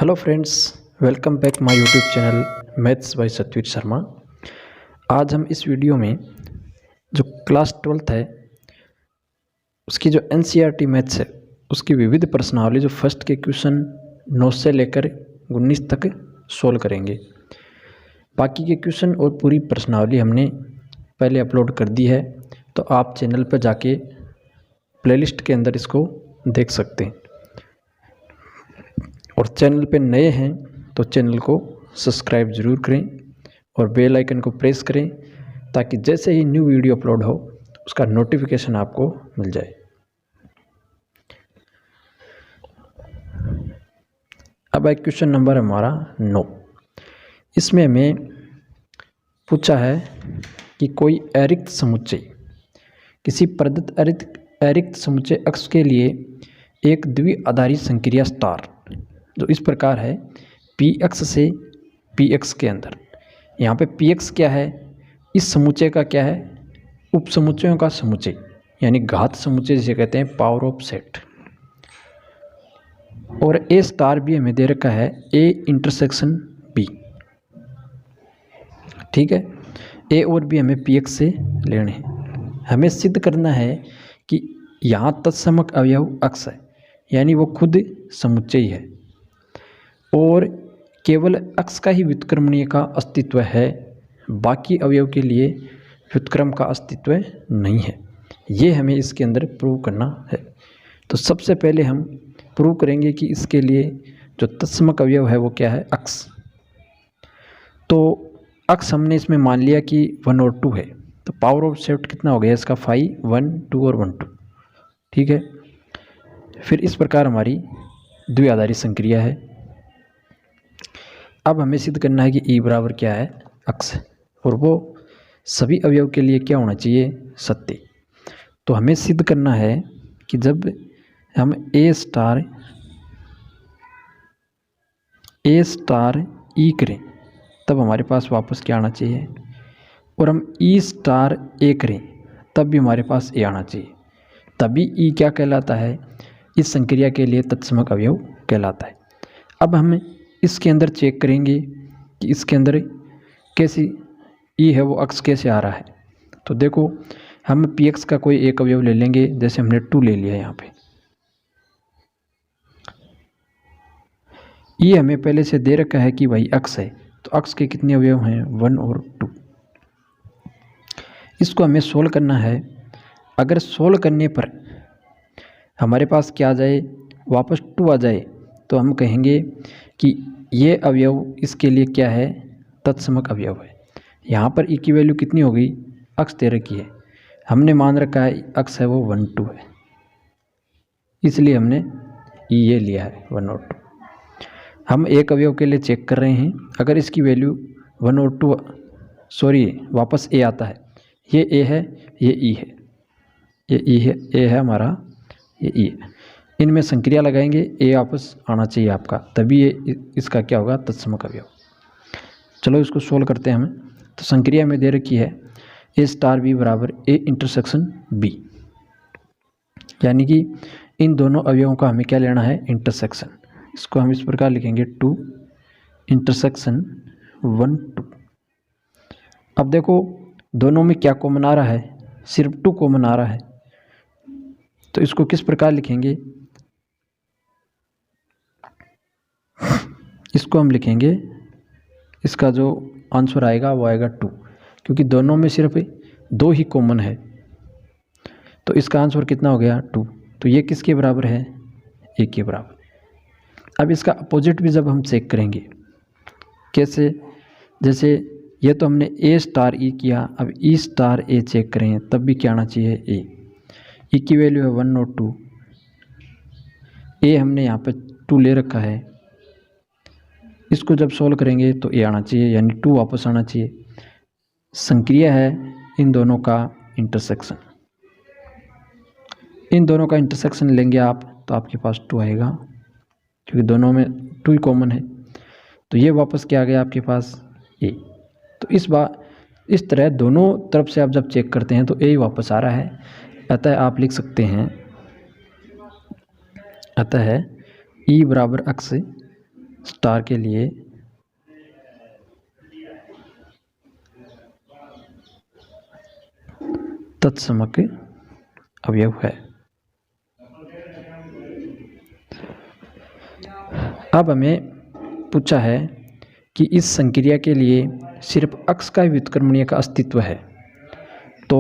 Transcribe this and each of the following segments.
Hello friends, welcome back my YouTube channel maths by Satveer Sharma. आज हम इस वीडियो में जो क्लास 12th है उसकी जो एनसीईआरटी मैथ्स है उसकी विविध प्रश्नावली जो फर्स्ट के क्वेश्चन 9 से लेकर 19 तक सोल्व करेंगे। बाकी के क्वेश्चन और पूरी प्रश्नावली हमने पहले अपलोड कर दी है, तो आप चैनल पर जाके प्लेलिस्ट के अंदर इसको देख सकते हैं। और चैनल पे नए हैं तो चैनल को सब्सक्राइब ज़रूर करें और बेल आइकन को प्रेस करें ताकि जैसे ही न्यू वीडियो अपलोड हो उसका नोटिफिकेशन आपको मिल जाए। अब एक क्वेश्चन नंबर हमारा 9। इसमें हमें पूछा है कि कोई अरिक्त समुच्चय किसी प्रदत्त अरिक्त समुच्चय अक्ष के लिए एक द्विआधारी संक्रिया स्टार जो इस प्रकार है पी एक्स से पी एक्स के अंदर। यहाँ पे पी एक्स क्या है, इस समुच्चय का क्या है, उप समुच्चयों का समुच्चय यानी घात समुच्चय जिसे कहते हैं, पावर ऑफ सेट। और ए स्टार भी हमें दे रखा है ए इंटरसेक्शन बी। ठीक है, ए और बी हमें पी एक्स से लेने हैं। हमें सिद्ध करना है कि यहाँ तत्समक अवयव अक्ष है यानी वो खुद समुच्चय है और केवल अक्ष का ही व्युत्क्रमणीय का अस्तित्व है, बाकी अवयव के लिए व्युत्क्रम का अस्तित्व नहीं है। ये हमें इसके अंदर प्रूव करना है। तो सबसे पहले हम प्रूव करेंगे कि इसके लिए जो तत्समक अवयव है वो क्या है, अक्ष। तो अक्ष हमने इसमें मान लिया कि 1 और 2 है, तो पावर ऑफ सेट कितना हो गया इसका 5, 1, 2 और 1, 2। ठीक है, फिर इस प्रकार हमारी द्विआधारी संक्रिया है। अब हमें सिद्ध करना है कि ई बराबर क्या है, अक्ष, और वो सभी अवयव के लिए क्या होना चाहिए, सत्य। तो हमें सिद्ध करना है कि जब हम ए स्टार ई करें तब हमारे पास वापस क्या आना चाहिए, और हम ई स्टार ए करें तब भी हमारे पास ए आना चाहिए। तभी ई क्या कहलाता है, इस संक्रिया के लिए तत्समक अवयव कहलाता है। अब हम इसके अंदर चेक करेंगे कि इसके अंदर कैसी ई है, वो अक्ष कैसे आ रहा है। तो देखो, हम पी एक्स का कोई एक अवयव ले लेंगे, जैसे हमने 2 ले लिया है। यहाँ पे ये हमें पहले से दे रखा है कि भाई अक्ष है, तो अक्ष के कितने अवयव हैं, 1 और 2। इसको हमें सोल्व करना है। अगर सोल्व करने पर हमारे पास क्या आ जाए, वापस 2 आ जाए, तो हम कहेंगे कि ये अवयव इसके लिए क्या है, तत्समक अवयव है। यहाँ पर ई की वैल्यू कितनी हो गई, अक्ष दे रखी है, हमने मान रखा है अक्ष है वो 1, 2 है, इसलिए हमने ई ये लिया है 1 और 2। हम एक अवयव के लिए चेक कर रहे हैं, अगर इसकी वैल्यू 1 और 2 वापस ए आता है, ये ए है, ये ई है, ये ई है, ए है हमारा, ये ई है, इनमें संक्रिया लगाएंगे, ए वापस आना चाहिए आपका, तभी ये इसका क्या होगा, तत्समक अवयव। चलो इसको सोल्व करते हैं। हमें तो संक्रिया में दे रखी है ए स्टार बी बराबर ए इंटरसेक्शन बी, यानी कि इन दोनों अवयवों का हमें क्या लेना है, इंटरसेक्शन। इसको हम इस प्रकार लिखेंगे 2 इंटरसेक्शन 1, 2। अब देखो दोनों में क्या कॉमन आ रहा है, सिर्फ 2 कॉमन आ रहा है, तो इसको किस प्रकार लिखेंगे, इसको हम लिखेंगे, इसका जो आंसर आएगा वो आएगा 2, क्योंकि दोनों में सिर्फ 2 ही कॉमन है, तो इसका आंसर कितना हो गया, 2। तो ये किसके बराबर है, 1 के बराबर। अब इसका अपोजिट भी जब हम चेक करेंगे, कैसे, जैसे ये तो हमने ए स्टार ई किया, अब ई स्टार ए चेक करें तब भी क्या आना चाहिए, ए। ई की वैल्यू है 1 और 2, ए हमने यहाँ पे 2 ले रखा है, इसको जब सोल्व करेंगे तो ए आना चाहिए, यानी 2 वापस आना चाहिए। संक्रिया है इन दोनों का इंटरसेक्शन, इन दोनों का इंटरसेक्शन लेंगे आप तो आपके पास 2 आएगा, क्योंकि दोनों में 2 ही कॉमन है। तो ये वापस क्या आ गया आपके पास, ए। तो इस तरह दोनों तरफ से आप जब चेक करते हैं तो ए ही वापस आ रहा है। अतः आप लिख सकते हैं, अतः ई बराबर अक्ष स्टार के लिए तत्समक अवयव है। अब हमें पूछा है कि इस संक्रिया के लिए सिर्फ अक्ष का व्युत्क्रमणीय का अस्तित्व है। तो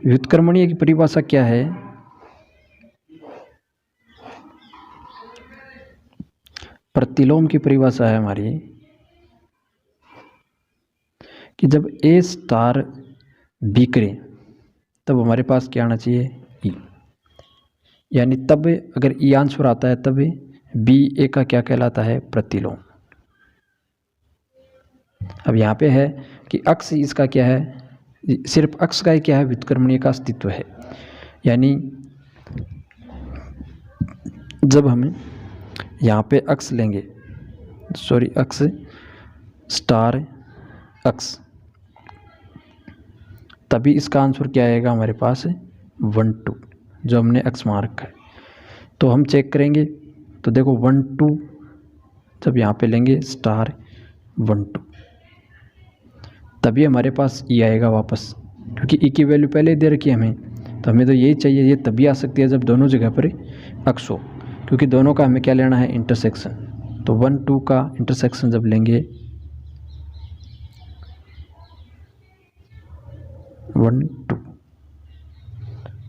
व्युत्क्रमणीय की परिभाषा क्या है? प्रतिलोम की परिभाषा है हमारी कि जब ए स्टार बी करे तब हमारे पास क्या आना चाहिए? ई। यानी तब अगर ई आंसर आता है तब बी ए का क्या कहलाता है? प्रतिलोम। अब यहाँ पे है कि अक्ष इसका क्या है? सिर्फ अक्ष का ही क्या है? व्युत्क्रमणीय का अस्तित्व है। यानी जब हम यहाँ पे अक्ष लेंगे, अक्ष स्टार अक्ष, तभी इसका आंसर क्या आएगा हमारे पास? 1 2, जो हमने अक्ष मान रखा है। तो हम चेक करेंगे तो देखो 1 2 जब यहाँ पे लेंगे स्टार 1 2, तभी हमारे पास ई आएगा वापस, क्योंकि ई की वैल्यू पहले दे रखी है हमें। तो हमें तो यही चाहिए, ये तभी आ सकती है जब दोनों जगह पर अक्ष हो, क्योंकि दोनों का हमें क्या लेना है? इंटरसेक्शन। तो 1 2 का इंटरसेक्शन जब लेंगे 1 2,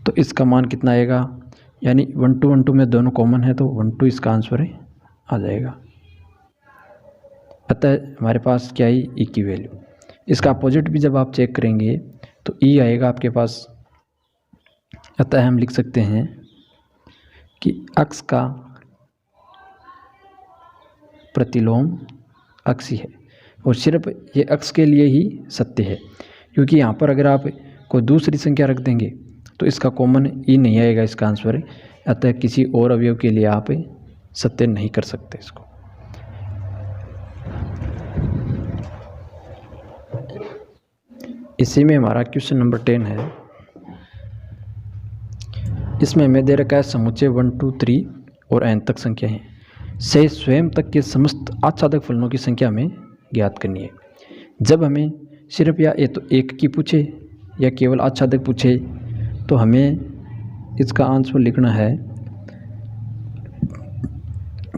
तो इसका मान कितना आएगा? यानी 1 2 1 2 में दोनों कॉमन है, तो 1 2 इसका आंसर आ जाएगा। अतः हमारे पास क्या है? ई की वैल्यू। इसका अपोजिट भी जब आप चेक करेंगे तो ई आएगा आपके पास। अतः हम लिख सकते हैं कि अक्ष का प्रतिलोम अक्ष ही है, और सिर्फ ये अक्ष के लिए ही सत्य है, क्योंकि यहाँ पर अगर आप कोई दूसरी संख्या रख देंगे तो इसका कॉमन ई नहीं आएगा इसका आंसर। अतः किसी और अवयव के लिए आप सत्य नहीं कर सकते इसको। इसी में हमारा क्वेश्चन नंबर 10 है। इसमें हमें दे रखा है समुच्चय 1 2 3 और n तक संख्या है से स्वयं तक के समस्त आच्छादक फलनों की संख्या हमें ज्ञात करनी है। जब हमें सिर्फ या तो एक की पूछे या केवल आच्छादक पूछे तो हमें इसका आंसर लिखना है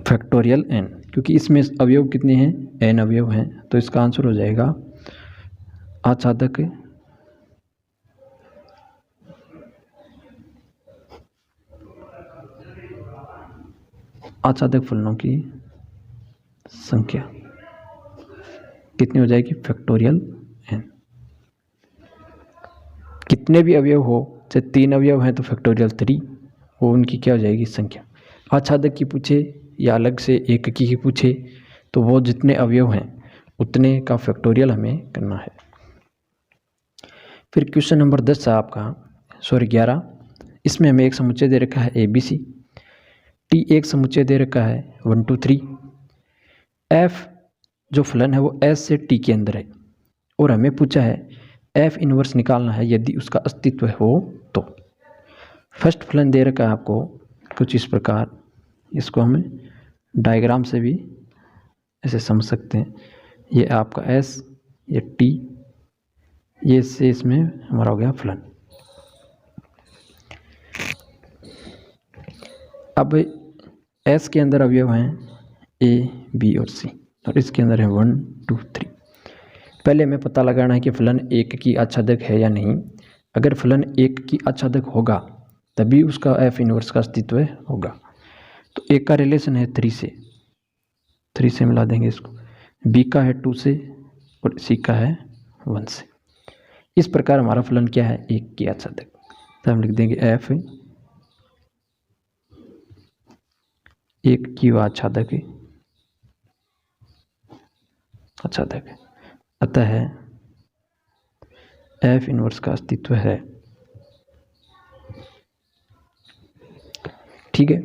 फैक्टोरियल n, क्योंकि इसमें अवयव कितने हैं? n अवयव हैं। तो इसका आंसर हो जाएगा आच्छादक फलनों की संख्या कितनी हो जाएगी? Factorial n। कितने भी अवयव हो, चाहे 3 अवयव हैं तो फैक्टोरियल 3, वो उनकी क्या हो जाएगी? संख्या। आच्छादक की पूछे या अलग से एक की पूछे तो वो जितने अवयव हैं उतने का फैक्टोरियल हमें करना है। फिर क्वेश्चन नंबर 10 है आपका, 11। इसमें हमें एक समुच्चय दे रखा है ABC, T एक समुच्चय दे रखा है 1 2 3, F जो फलन है वो S से T के अंदर है, और हमें पूछा है F इनवर्स निकालना है यदि उसका अस्तित्व हो तो। फर्स्ट फलन दे रखा है आपको कुछ इस प्रकार, इसको हम डायग्राम से भी ऐसे समझ सकते हैं। ये आपका S, ये T, ये से इसमें हमारा हो गया फलन। अब S के अंदर अवयव हैं A, B और C, और इसके अंदर है 1 2 3। पहले हमें पता लगाना है कि फलन एक की आच्छादक है या नहीं। अगर फलन एक की आच्छादक होगा तभी उसका F इनवर्स का अस्तित्व होगा। तो एक का रिलेशन है 3 से मिला देंगे इसको, B का है 2 से और C का है 1 से। इस प्रकार हमारा फलन क्या है? एक की आच्छादक। तो हम लिख देंगे F एक की आच्छादक है, अतः F इनवर्स का अस्तित्व है। ठीक है,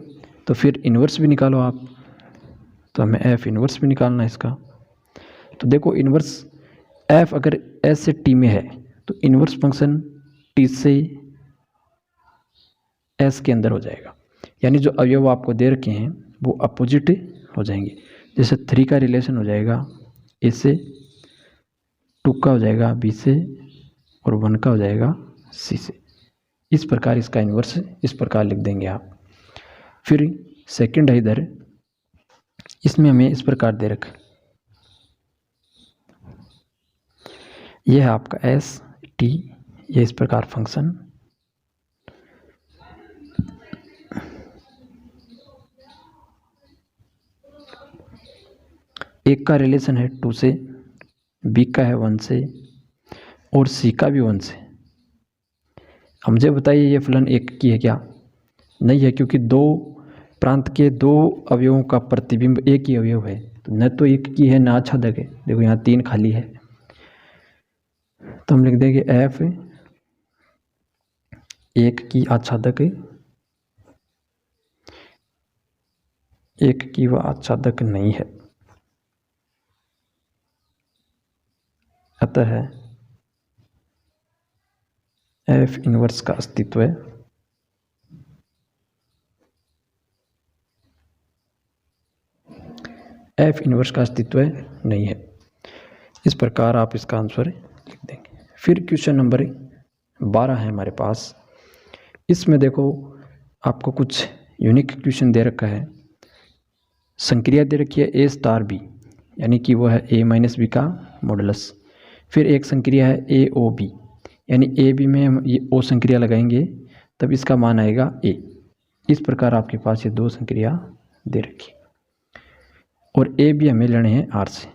तो फिर इनवर्स भी निकालो आप। तो हमें F इनवर्स भी निकालना है इसका। तो देखो इनवर्स F अगर S से T में है तो इनवर्स फंक्शन T से S के अंदर हो जाएगा, यानी जो अवयव आपको दे रखे हैं वो अपोजिट हो जाएंगे। जैसे 3 का रिलेशन हो जाएगा ए से, 2 का हो जाएगा बी से, और 1 का हो जाएगा सी से। इस प्रकार इसका इन्वर्स इस प्रकार लिख देंगे आप। फिर सेकंड है इधर, इसमें हमें इस प्रकार दे रखा, यह है आपका एस टी, ये इस प्रकार फंक्शन, एक का रिलेशन है 2 से, बी का है 1 से, और सी का भी 1 से। हमसे बताइए ये फलन एक की है क्या? नहीं है, क्योंकि दो प्रांत के दो अवयवों का प्रतिबिंब एक ही अवयव है, तो न तो एक की है ना आच्छादक है। देखो यहाँ 3 खाली है, तो हम लिख देंगे एफ एक की आच्छादक, एक की वह आच्छादक नहीं है, अतः एफ इनवर्स का अस्तित्व है। एफ इनवर्स का अस्तित्व नहीं है। इस प्रकार आप इसका आंसर लिख देंगे। फिर क्वेश्चन नंबर 12 है हमारे पास। इसमें देखो आपको कुछ यूनिक क्वेश्चन दे रखा है। संक्रिया दे रखी है ए स्टार बी, यानी कि वो है ए माइनस बी का मॉडुलस। फिर एक संक्रिया है ए ओ बी, यानी ए बी में हम ये ओ संक्रिया लगाएंगे तब इसका मान आएगा ए। इस प्रकार आपके पास ये दो संक्रिया दे रखी, और ए बी हमें लेने हैं आर से।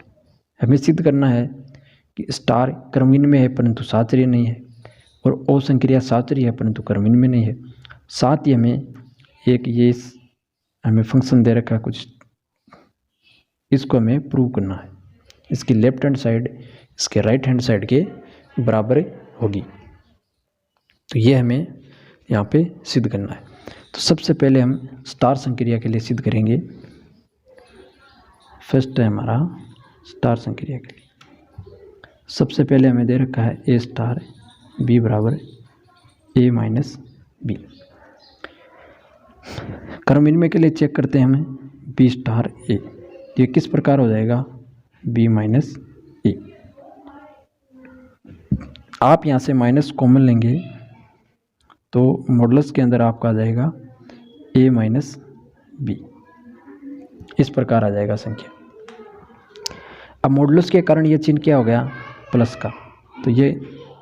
हमें सिद्ध करना है कि स्टार क्रमहीन में है परंतु साचर्य नहीं है, और ओ संक्रिया साचर्य है परंतु क्रमहीन में नहीं है। साथ ही हमें एक ये हमें फंक्शन दे रखा है कुछ, इसको हमें प्रूव करना है। इसकी लेफ्ट हैंड साइड इसके राइट हैंड साइड के बराबर होगी, तो ये हमें यहाँ पे सिद्ध करना है। तो सबसे पहले हम स्टार संक्रिया के लिए सिद्ध करेंगे। फर्स्ट है हमारा स्टार संक्रिया के लिए। सबसे पहले हमें दे रखा है ए स्टार बी बराबर ए माइनस बी। क्रमहीन के लिए चेक करते हैं हमें बी स्टार ए, ये किस प्रकार हो जाएगा बी माइनस ए। आप यहाँ से माइनस कॉमन लेंगे तो मॉडुलस के अंदर आपका आ जाएगा ए माइनस बी, इस प्रकार आ जाएगा संख्या। अब मॉडुलस के कारण ये चिन्ह क्या हो गया प्लस का, तो ये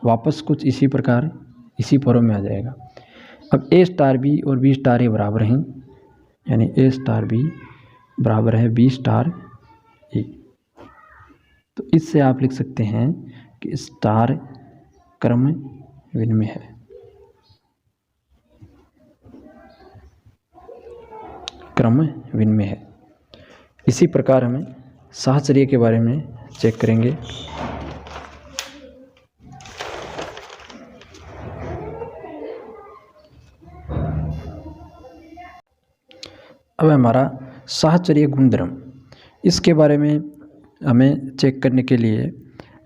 वापस कुछ इसी प्रकार इसी फॉर्म में आ जाएगा। अब ए स्टार बी और बी स्टार ए बराबर हैं, यानी ए स्टार बी बराबर है बी स्टार ए। तो इससे आप लिख सकते हैं कि स्टार क्रम विनिमय है। क्रम विनिमय है। इसी प्रकार हमें साहचर्य के बारे में चेक करेंगे। अब हमारा साहचर्य गुणधर्म, इसके बारे में हमें चेक करने के लिए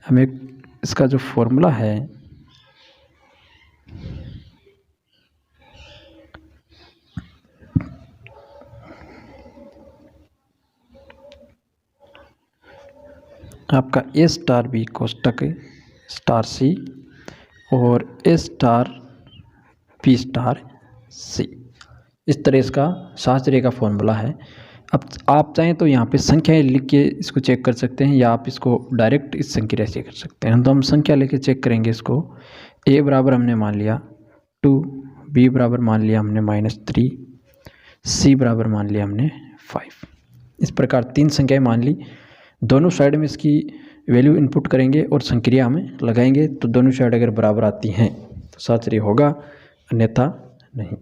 हमें इसका जो फॉर्मूला है आपका ए स्टार बी कोष्टक स्टार सी और ए स्टार पी स्टार सी, इस तरह इसका साहचर्य का फॉर्मूला है। अब आप चाहें तो यहाँ पे संख्याएं लिख के इसको चेक कर सकते हैं, या आप इसको डायरेक्ट इस संक्रिया से कर सकते हैं। तो हम संख्या लेके चेक करेंगे इसको। ए बराबर हमने मान लिया 2, बी बराबर मान लिया हमने -3, सी बराबर मान लिया हमने 5। इस प्रकार 3 संख्याएं मान ली। दोनों साइड में इसकी वैल्यू इनपुट करेंगे और संक्रिया में लगाएंगे, तो दोनों साइड अगर बराबर आती हैं तो साहचर्य होगा, अन्यथा नहीं।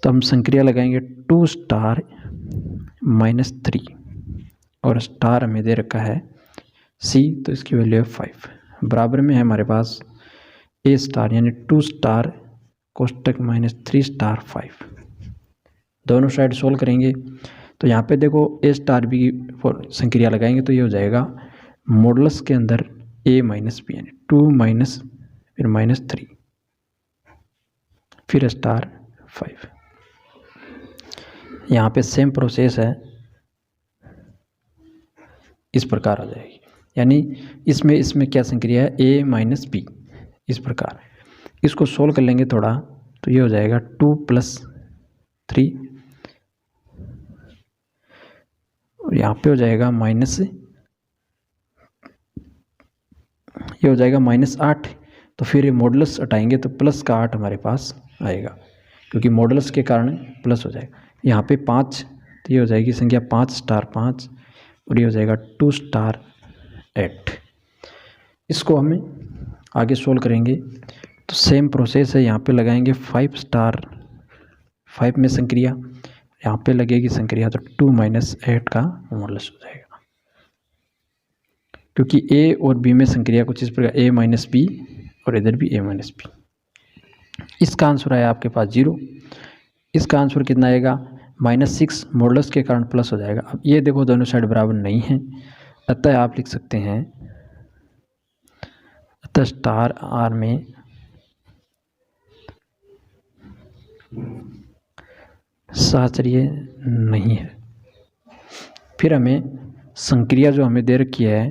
तो हम संक्रिया लगाएंगे 2 स्टार -3 और स्टार हमें दे रखा है सी, तो इसकी वैल्यू है 5। बराबर में है हमारे पास ए स्टार यानी 2 स्टार कोष्टक -3 स्टार 5। दोनों साइड सोल्व करेंगे तो यहाँ पे देखो ए स्टार बी फॉर संक्रिया लगाएंगे तो ये हो जाएगा मॉडुलस के अंदर ए माइनस बी, यानी 2 माइनस फिर -3 फिर स्टार 5। यहाँ पे सेम प्रोसेस है, इस प्रकार हो जाएगी। यानी इसमें क्या संक्रिया है, a माइनस बी, इस प्रकार। इसको सोल्व कर लेंगे थोड़ा तो ये हो जाएगा 2 + 3 और यहाँ पे हो जाएगा माइनस, ये हो जाएगा -8। तो फिर ये मॉडुलस हटाएंगे तो प्लस का 8 हमारे पास आएगा, क्योंकि मॉडुलस के कारण प्लस हो जाएगा। यहाँ पे 5, तो ये हो जाएगी संख्या 5 स्टार 5 और ये हो जाएगा 2 स्टार 8। इसको हमें आगे सोल्व करेंगे तो सेम प्रोसेस है। यहाँ पे लगाएंगे 5 स्टार 5 में संक्रिया, यहाँ पे लगेगी संक्रिया तो 2 - 8 का मॉडुलस हो जाएगा, क्योंकि a और b में संक्रिया कुछ इस प्रकार a माइनस बी और इधर भी a माइनस बी। इसका आंसर आया आपके पास 0। इसका आंसर कितना आएगा, -6, मॉडुलस के कारण प्लस हो जाएगा। अब ये देखो दोनों साइड बराबर नहीं है, अतः आप लिख सकते हैं, अतः स्टार r में सहचर्य नहीं है। फिर हमें संक्रिया जो हमें दे रखी है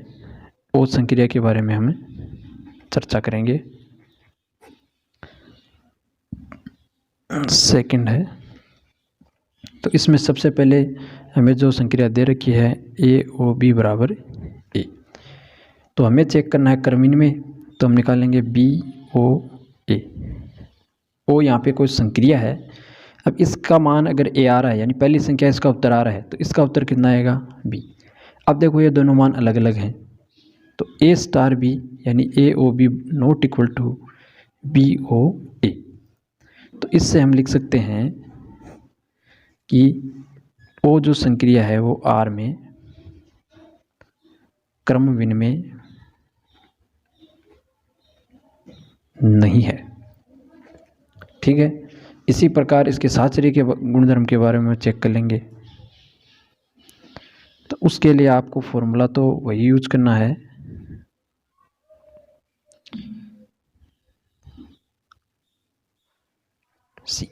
वो संक्रिया के बारे में हम चर्चा करेंगे। सेकंड है, तो इसमें सबसे पहले हमें जो संक्रिया दे रखी है AOB बराबर A, तो हमें चेक करना है क्रमिन में, तो हम निकालेंगे BOA। O यहाँ पे कोई संक्रिया है। अब इसका मान अगर A आ रहा है, यानी पहली संख्या इसका उत्तर आ रहा है, तो इसका उत्तर कितना आएगा B। अब देखो ये दोनों मान अलग अलग हैं, तो A स्टार B यानी AOB not equal to BOA। तो इससे हम लिख सकते हैं कि O जो संक्रिया है वो R में क्रम विनिमय नहीं है। ठीक है, इसी प्रकार इसके सहचर्य के गुणधर्म के बारे में चेक कर लेंगे। तो उसके लिए आपको फॉर्मूला तो वही यूज करना है, सी।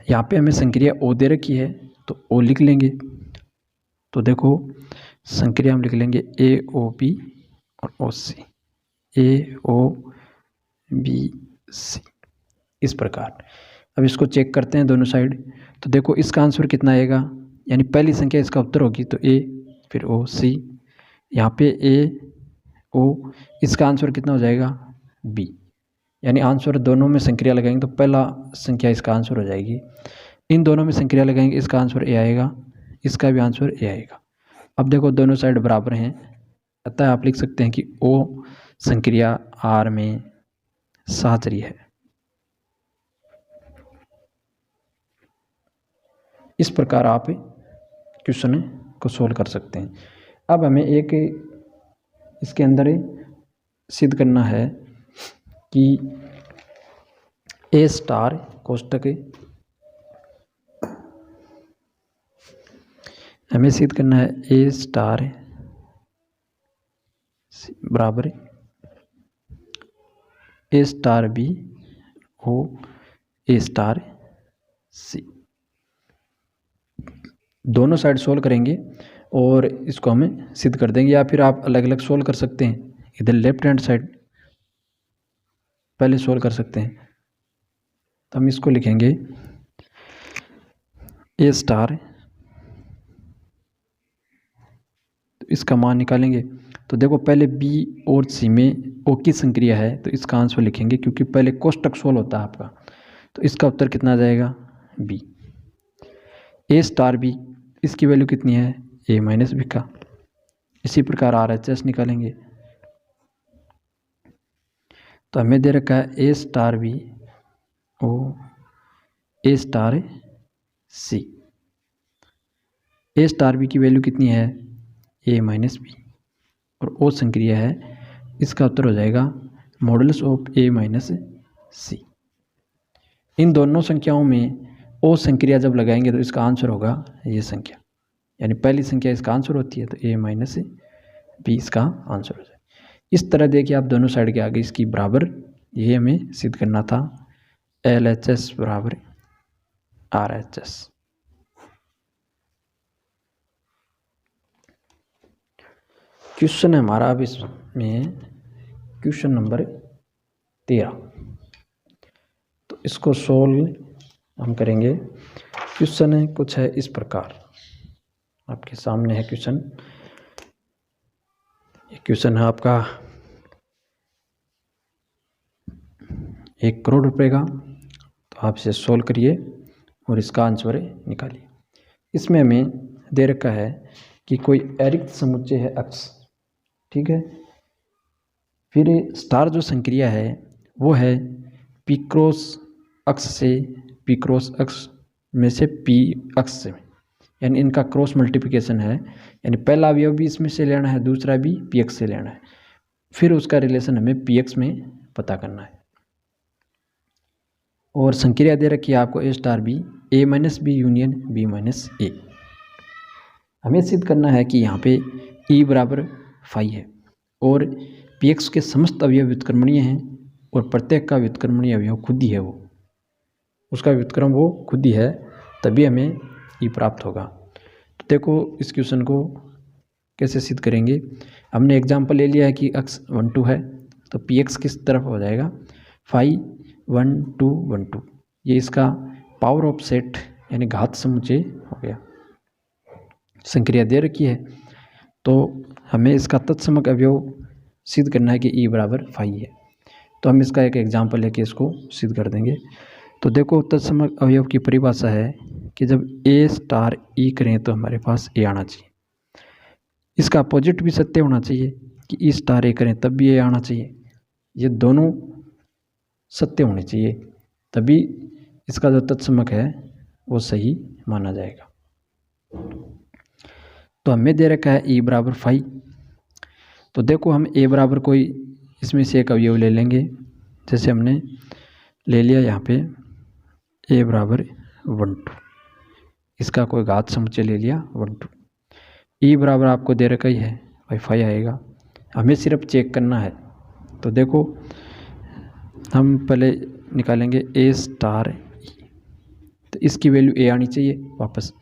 यहाँ पे हमें संक्रिया O दे रखी है तो O लिख लेंगे। तो देखो संक्रिया हम लिख लेंगे AOB और OC, AOBC, इस प्रकार। अब इसको चेक करते हैं दोनों साइड। तो देखो इसका आंसर कितना आएगा, यानी पहली संख्या इसका उत्तर होगी तो A, फिर OC, यहाँ पे AO, इसका आंसर कितना हो जाएगा B। यानी आंसर दोनों में संक्रिया लगाएंगे तो पहला संख्या इसका आंसर हो जाएगी। इन दोनों में संक्रिया लगाएंगे, इसका आंसर A आएगा, इसका भी आंसर A आएगा। अब देखो दोनों साइड बराबर हैं, अतः आप लिख सकते हैं कि O संक्रिया R में सहचर्य है। इस प्रकार आप क्वेश्चन को सोल्व कर सकते हैं। अब हमें एक इसके अंदर सिद्ध करना है कि A स्टार कोष्टक, हमें सिद्ध करना है A स्टार बराबर A star B O A star C। दोनों साइड सोल्व करेंगे और इसको हमें सिद्ध कर देंगे, या फिर आप अलग अलग सोल्व कर सकते हैं। इधर लेफ्ट हैंड साइड पहले सोल्व कर सकते हैं। तो हम इसको लिखेंगे A स्टार, तो इसका मान निकालेंगे। तो देखो पहले B और C में O की संक्रिया है तो इसका आंसर लिखेंगे, क्योंकि पहले कोष्टक सोल्व होता है आपका। तो इसका उत्तर कितना आ जाएगा B। A स्टार B, इसकी वैल्यू कितनी है A माइनस B का। इसी प्रकार RHS निकालेंगे, तो हमें दे रखा है A star B O A star C। A star B की वैल्यू कितनी है A माइनस B और O संक्रिया है, इसका उत्तर हो जाएगा modulus of A minus C। इन दोनों संख्याओं में O संक्रिया जब लगाएंगे तो इसका आंसर होगा ये संख्या, यानी पहली संख्या इसका आंसर होती है तो A माइनस B इसका आंसर हो जाए। इस तरह देखिए आप दोनों साइड के आगे इसकी बराबर, ये हमें सिद्ध करना था LHS बराबर RHS। क्वेश्चन है हमारा अब इसमें क्वेश्चन नंबर 13। तो इसको सोल्व हम करेंगे। क्वेश्चन है कुछ है इस प्रकार, आपके सामने है क्वेश्चन। ये क्वेश्चन है आपका 1 करोड़ रुपए का। तो आप इसे सोल्व करिए और इसका आंसर निकालिए। इसमें हमें दे रखा है कि कोई अरिक्त समुच्चय है अक्ष, ठीक है। फिर स्टार जो संक्रिया है वो है पी क्रॉस अक्ष से पी क्रॉस अक्ष में से पी अक्ष से, यानी इनका क्रॉस मल्टीप्लिकेशन है, यानी पहला अवयव भी इसमें से लेना है, दूसरा भी पी एक्स से लेना है। फिर उसका रिलेशन हमें पी एक्स में पता करना है। और संक्रिया दे रखी है आपको A star B, A minus B union B minus A. हमें सिद्ध करना है कि यहाँ पे ई बराबर फाई है और पी एक्स के समस्त अवयव व्युत्क्रमणीय हैं और प्रत्येक का व्युत्क्रमणीय अवयव खुद ही है, वो उसका व्युत्क्रम वो खुद ही है, तभी हमें ई प्राप्त होगा। तो देखो इस क्वेश्चन को कैसे सिद्ध करेंगे। हमने एग्जाम्पल ले लिया है कि अक्ष 1 2 है, तो पी एक्स किस तरफ हो जाएगा, फाई 1 2 1 2। ये इसका पावर ऑफ सेट यानी घात समुच्चय हो गया। संक्रिया दे रखी है तो हमें इसका तत्समक अवयव सिद्ध करना है कि ई बराबर फाई है। तो हम इसका एक एग्जाम्पल लेके इसको सिद्ध कर देंगे। तो देखो तत्समक अवयव की परिभाषा है कि जब ए स्टार ई करें तो हमारे पास ए आना चाहिए। इसका अपोजिट भी सत्य होना चाहिए कि ई स्टार ए करें तब भी ए आना चाहिए। ये दोनों सत्य होने चाहिए, तभी इसका जो तत्समक है वो सही माना जाएगा। तो हमें दे रखा है ई बराबर फाई। तो देखो हम ए बराबर कोई इसमें से एक अवयव ले लेंगे। जैसे हमने ले लिया यहाँ पे ए बराबर 1 2, इसका कोई घात समुच्चय ले लिया 1 2। ई बराबर आपको दे रखा ही है भाई फाई आएगा, हमें सिर्फ चेक करना है। तो देखो हम पहले निकालेंगे ए स्टार ई, तो इसकी वैल्यू ए आनी चाहिए वापस।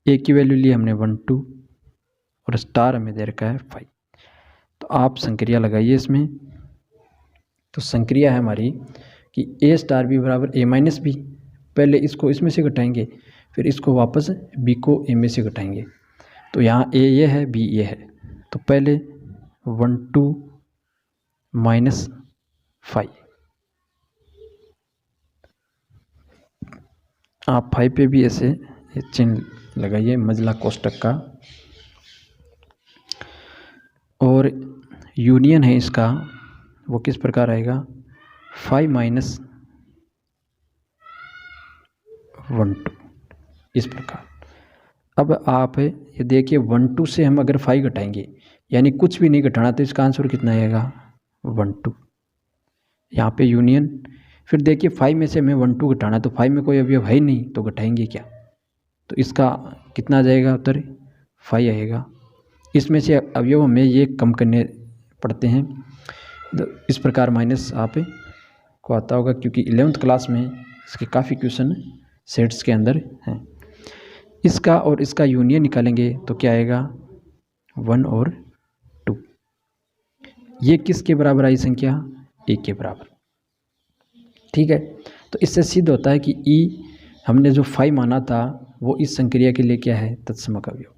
ए की वैल्यू ली हमने 1 2 और स्टार हमें दे रखा है फाई। तो आप संक्रिया लगाइए इसमें। तो संक्रिया है हमारी कि ए स्टार बी बराबर ए माइनस बी। पहले इसको इसमें से घटाएंगे, फिर इसको वापस बी को ए में से घटाएंगे। तो यहाँ ए ये है, बी ये है। तो पहले 1 2 माइनस फाइव, आप फाइव पे भी ऐसे चिन्ह लगाइए मजला कोष्टक का। और यूनियन है इसका, वो किस प्रकार आएगा, 5 माइनस 1 2 इस प्रकार। अब आप ये देखिए 1 2 से हम अगर 5 घटाएंगे, यानी कुछ भी नहीं घटाना, तो इसका आंसर कितना आएगा 1 2। यहाँ पे यूनियन, फिर देखिए 5 में से हमें 1 2 घटाना, तो 5 में कोई अवयव है ही नहीं, तो घटाएंगे क्या, तो इसका कितना आ जाएगा उत्तर 5 आएगा। इसमें से अवयव हमें ये कम करने पड़ते हैं, तो इस प्रकार माइनस आप को आता होगा, क्योंकि 11th क्लास में इसके काफ़ी क्वेश्चन सेट्स के अंदर हैं। इसका और इसका यूनियन निकालेंगे तो क्या आएगा 1 और 2। ये किसके बराबर आई संख्या, ए के बराबर, ठीक है। तो इससे सिद्ध होता है कि ई हमने जो 5 माना था वो इस संक्रिया के लिए क्या है, तत्समक अवयव।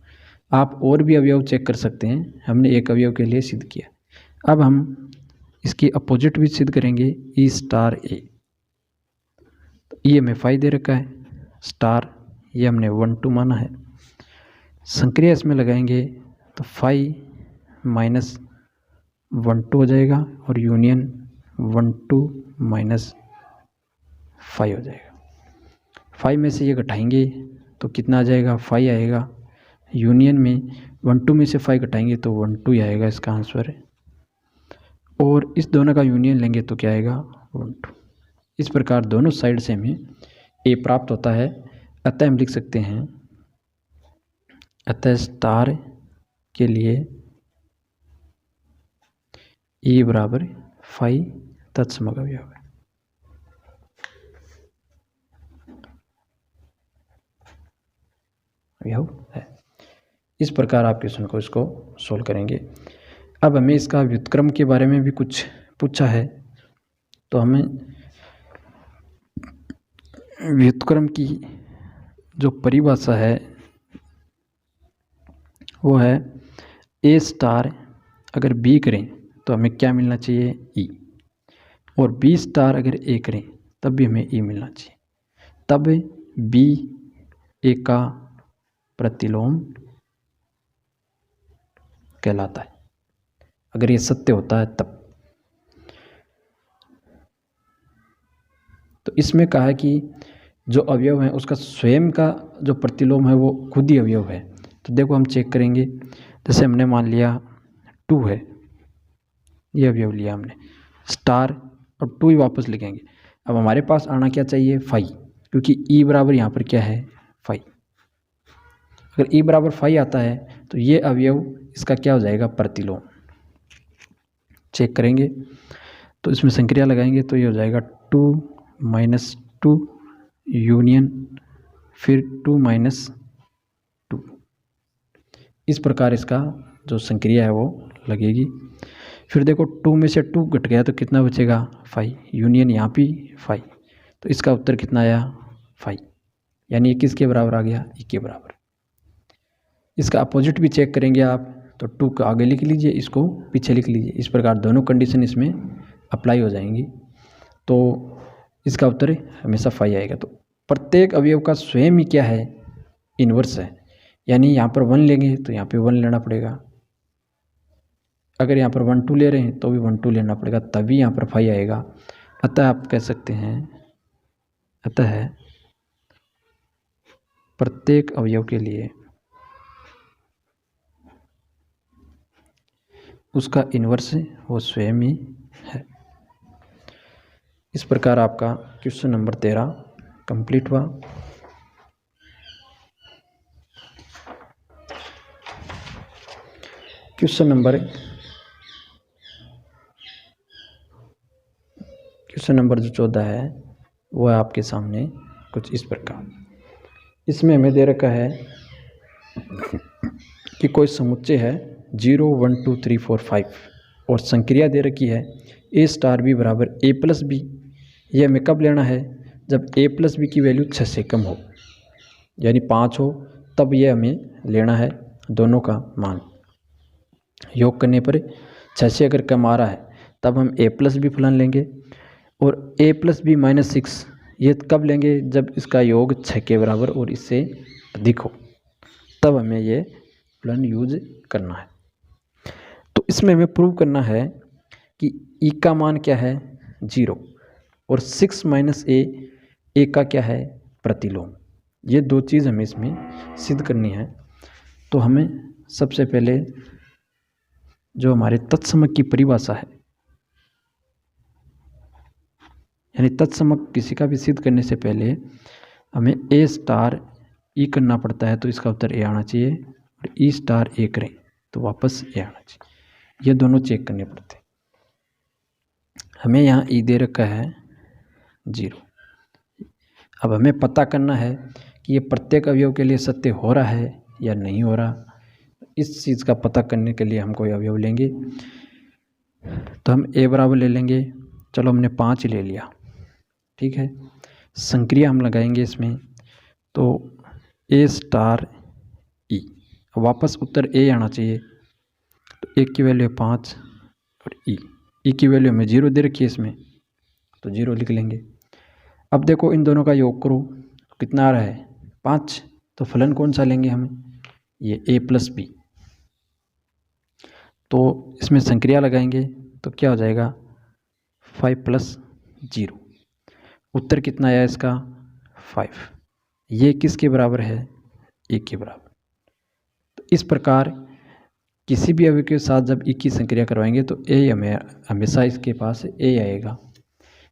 आप और भी अवयव चेक कर सकते हैं, हमने एक अवयव के लिए सिद्ध किया। अब हम इसकी अपोजिट भी सिद्ध करेंगे, ई स्टार ए। तो ई हमें 5 दे रखा है, स्टार ये हमने 1 2 माना है। संक्रिया इसमें लगाएंगे तो 5 माइनस 1 2 हो जाएगा, और यूनियन 1 2 माइनस 5 हो जाएगा। 5 में से ये घटाएंगे तो कितना आ जाएगा, 5 आएगा। यूनियन में 1 2 में से 5 घटाएंगे तो 1 2 ही आएगा इसका आंसर है। और इस दोनों का यूनियन लेंगे तो क्या आएगा 1 2। इस प्रकार दोनों साइड से हमें ए प्राप्त होता है। अतः हम लिख सकते हैं, अतः स्टार के लिए ई बराबर 5 तत्समक अवयव है। इस प्रकार आप क्वेश्चन को इसको सोल्व करेंगे। अब हमें इसका व्युत्क्रम के बारे में भी कुछ पूछा है, तो हमें व्युत्क्रम की जो परिभाषा है वो है ए स्टार अगर बी करें तो हमें क्या मिलना चाहिए, ई, और बी स्टार अगर ए करें तब भी हमें ई मिलना चाहिए, तब बी ए का प्रतिलोम कहलाता है। अगर ये सत्य होता है तब। तो इसमें कहा है कि जो अवयव है उसका स्वयं का जो प्रतिलोम है वो खुद ही अवयव है। तो देखो हम चेक करेंगे, जैसे हमने मान लिया 2 है, ये अवयव लिया हमने, स्टार और 2 ही वापस लिखेंगे। अब हमारे पास आना क्या चाहिए, 5, क्योंकि ई बराबर यहाँ पर क्या है, 5। अगर ई बराबर 5 आता है तो ये अवयव इसका क्या हो जाएगा, प्रतिलोम। चेक करेंगे तो इसमें संक्रिया लगाएंगे तो ये हो जाएगा 2 - 2 यूनियन फिर 2 - 2। इस प्रकार इसका जो संक्रिया है वो लगेगी। फिर देखो 2 में से 2 घट गया तो कितना बचेगा, 5, यूनियन यहाँ भी 5, तो इसका उत्तर कितना आया, 5, यानी ये किसके बराबर आ गया, ई के बराबर। इसका अपोजिट भी चेक करेंगे आप तो 2 को आगे लिख लीजिए, इसको पीछे लिख लीजिए, इस प्रकार दोनों कंडीशन इसमें अप्लाई हो जाएंगी, तो इसका उत्तर हमेशा 5 आएगा। तो प्रत्येक अवयव का स्वयं ही क्या है, इन्वर्स है, यानी यहाँ पर 1 लेंगे तो यहाँ पे 1 लेना पड़ेगा, अगर यहाँ पर 1 2 ले रहे हैं तो भी 1 2 लेना पड़ेगा, तभी यहाँ पर 5 आएगा। अतः आप कह सकते हैं, अतः प्रत्येक अवयव के लिए उसका इन्वर्स वो स्वयं ही है। इस प्रकार आपका क्वेश्चन नंबर 13 कंप्लीट हुआ। क्वेश्चन नंबर जो 14 है वो है आपके सामने कुछ इस प्रकार। इसमें हमें दे रखा है कि कोई समुच्चय है 0 1 2 3 4 5 और संक्रिया दे रखी है ए स्टार बी बराबर ए प्लस बी। ये हमें कब लेना है, जब ए प्लस बी की वैल्यू 6 से कम हो, यानी 5 हो, तब ये हमें लेना है दोनों का मान। योग करने पर 6 से अगर कम आ रहा है तब हम ए प्लस बी फलन लेंगे, और ए प्लस बी -6 ये कब लेंगे, जब इसका योग 6 के बराबर और इससे अधिक हो, तब हमें ये फलन यूज करना है। तो इसमें हमें प्रूव करना है कि ई का मान क्या है, 0, और 6 - ए का क्या है, प्रतिलोम। ये 2 चीज़ हमें इसमें सिद्ध करनी है। तो हमें सबसे पहले जो हमारे तत्समक की परिभाषा है, यानी तत्समक किसी का भी सिद्ध करने से पहले हमें ए स्टार ई करना पड़ता है, तो इसका उत्तर ए आना चाहिए, और ई स्टार ए करें तो वापस ए आना चाहिए। ये दोनों चेक करने पड़ते हैं। हमें यहाँ ई दे रखा है 0। अब हमें पता करना है कि ये प्रत्येक अवयव के लिए सत्य हो रहा है या नहीं हो रहा। इस चीज़ का पता करने के लिए हम कोई अवयव लेंगे, तो हम ए बराबर ले लेंगे। चलो हमने 5 ले लिया, ठीक है। संक्रिया हम लगाएंगे इसमें, तो ए स्टार ई, वापस उत्तर ए आना चाहिए। तो ए की वैल्यू 5 और ई की वैल्यू हमें 0 दे रखी है इसमें, तो 0 लिख लेंगे। अब देखो इन दोनों का योग करो, कितना आ रहा है, 5। तो फलन कौन सा लेंगे हम, ये ए प्लस बी। तो इसमें संक्रिया लगाएंगे तो क्या हो जाएगा, 5 + 0। उत्तर कितना आया इसका, 5। ये किसके बराबर है, ए के बराबर। तो इस प्रकार किसी भी अवयव के साथ जब ई की संक्रिया करवाएंगे तो ए हमें हमेशा इसके पास ए आएगा।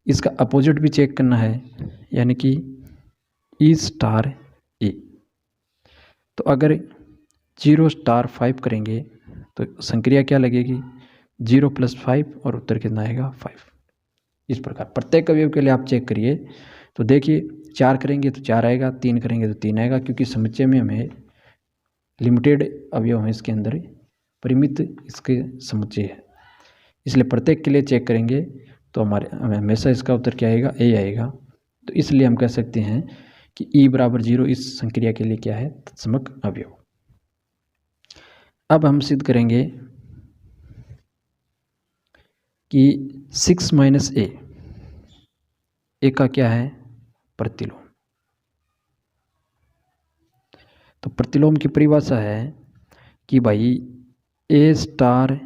इसका अपोजिट भी चेक करना है, यानी कि ई स्टार ए। तो अगर 0 स्टार 5 करेंगे तो संक्रिया क्या लगेगी, 0 + 5, और उत्तर कितना आएगा, 5। इस प्रकार प्रत्येक अवयव के लिए आप चेक करिए। तो देखिए 4 करेंगे तो 4 आएगा, 3 करेंगे तो 3 आएगा, क्योंकि समुच्चय में हमें लिमिटेड अवयव हैं इसके अंदर परिमित इसके समुच्चय है, इसलिए प्रत्येक के लिए चेक करेंगे तो हमेशा इसका उत्तर क्या आएगा, ए आएगा। तो इसलिए हम कह सकते हैं कि ई बराबर 0 इस संक्रिया के लिए क्या है, तत्समक अवयव। अब हम सिद्ध करेंगे कि 6 माइनस ए का क्या है, प्रतिलोम। तो प्रतिलोम की परिभाषा है कि भाई ए स्टार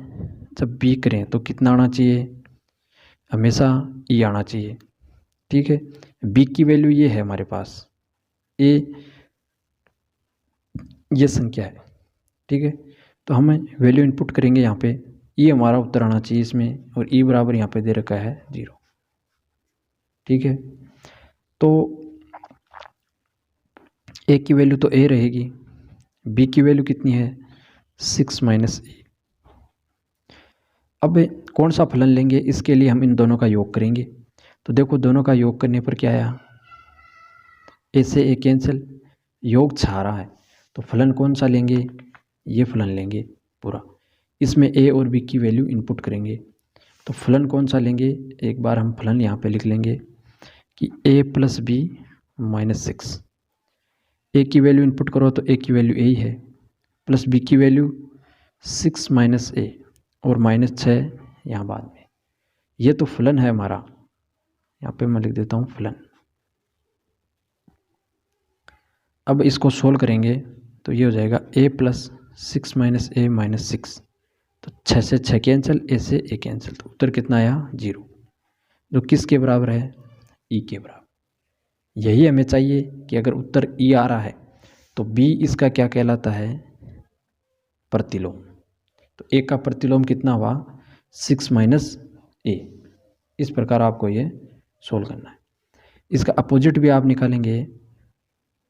जब बी करें तो कितना आना चाहिए, हमेशा ई आना चाहिए। ठीक है, बी की वैल्यू ये है हमारे पास, ए ये संख्या है। ठीक है, तो हम वैल्यू इनपुट करेंगे यहाँ पे, ई हमारा उत्तर आना चाहिए इसमें, और ई बराबर यहाँ पे दे रखा है 0। ठीक है, तो ए की वैल्यू तो ए रहेगी, बी की वैल्यू कितनी है, 6 माइनस ए। अब कौन सा फलन लेंगे, इसके लिए हम इन दोनों का योग करेंगे। तो देखो दोनों का योग करने पर क्या आया, ए से ए कैंसिल, योग 6 है, तो फलन कौन सा लेंगे, ये फलन लेंगे पूरा। इसमें ए और बी की वैल्यू इनपुट करेंगे, तो फलन कौन सा लेंगे, एक बार हम फलन यहाँ पे लिख लेंगे कि ए प्लस बी माइनस 6। ए की वैल्यू इनपुट करो तो ए की वैल्यू ए ही है, प्लस बी की वैल्यू 6 माइनस ए और माइनस 6 यहाँ बाद में। ये तो फलन है हमारा, यहाँ पे मैं लिख देता हूँ फलन। अब इसको सोल्व करेंगे तो ये हो जाएगा ए प्लस 6 माइनस ए माइनस 6, तो 6 से 6 कैंसिल, ए से ए कैंसिल, तो उत्तर कितना आया, 0, जो किसके बराबर है, ई के बराबर। यही हमें चाहिए कि अगर उत्तर ई आ रहा है तो बी इसका क्या कहलाता है, प्रतिलोम। तो ए का प्रतिलोम कितना हुआ, 6 माइनस ए। इस प्रकार आपको ये सोल्व करना है। इसका अपोजिट भी आप निकालेंगे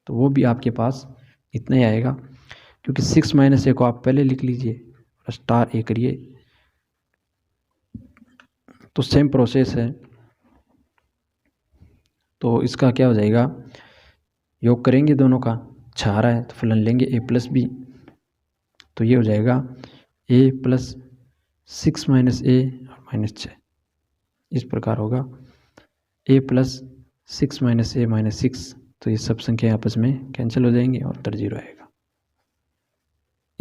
तो वो भी आपके पास इतना ही आएगा, क्योंकि 6 माइनस ए को आप पहले लिख लीजिए और स्टार ए करिए, तो सेम प्रोसेस है। तो इसका क्या हो जाएगा, योग करेंगे दोनों का, 6 है तो फलन लेंगे ए प्लस बी, तो ये हो जाएगा ए प्लस 6 माइनस ए और माइनस 6, इस प्रकार होगा ए प्लस 6 माइनस ए माइनस 6, तो ये सब संख्या आपस में कैंसिल हो जाएंगे और उत्तर 0 आएगा।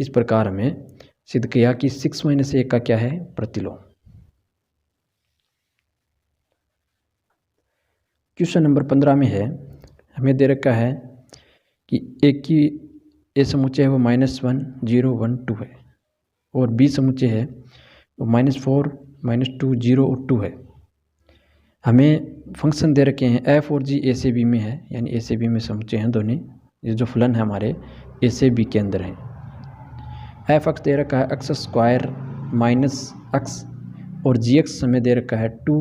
इस प्रकार हमें सिद्ध किया कि 6 माइनस ए का क्या है, प्रतिलोम। क्वेश्चन नंबर 15 में है, हमें दे रखा है कि ए की ए समुच्चय है वो -1 0 1 2 है, और बी समुच्चय है वो -4 -2 0 और 2 है। हमें फंक्शन दे रखे हैं एफ और जी ए से बी में है, यानी ए से बी में समुच्चय हैं दोनों। ये जो फलन है हमारे ए से बी के अंदर है। एफ एक्स दे रखा है एक्स स्क्वायर माइनस एक्स, और जी एक्स हमें दे रखा है 2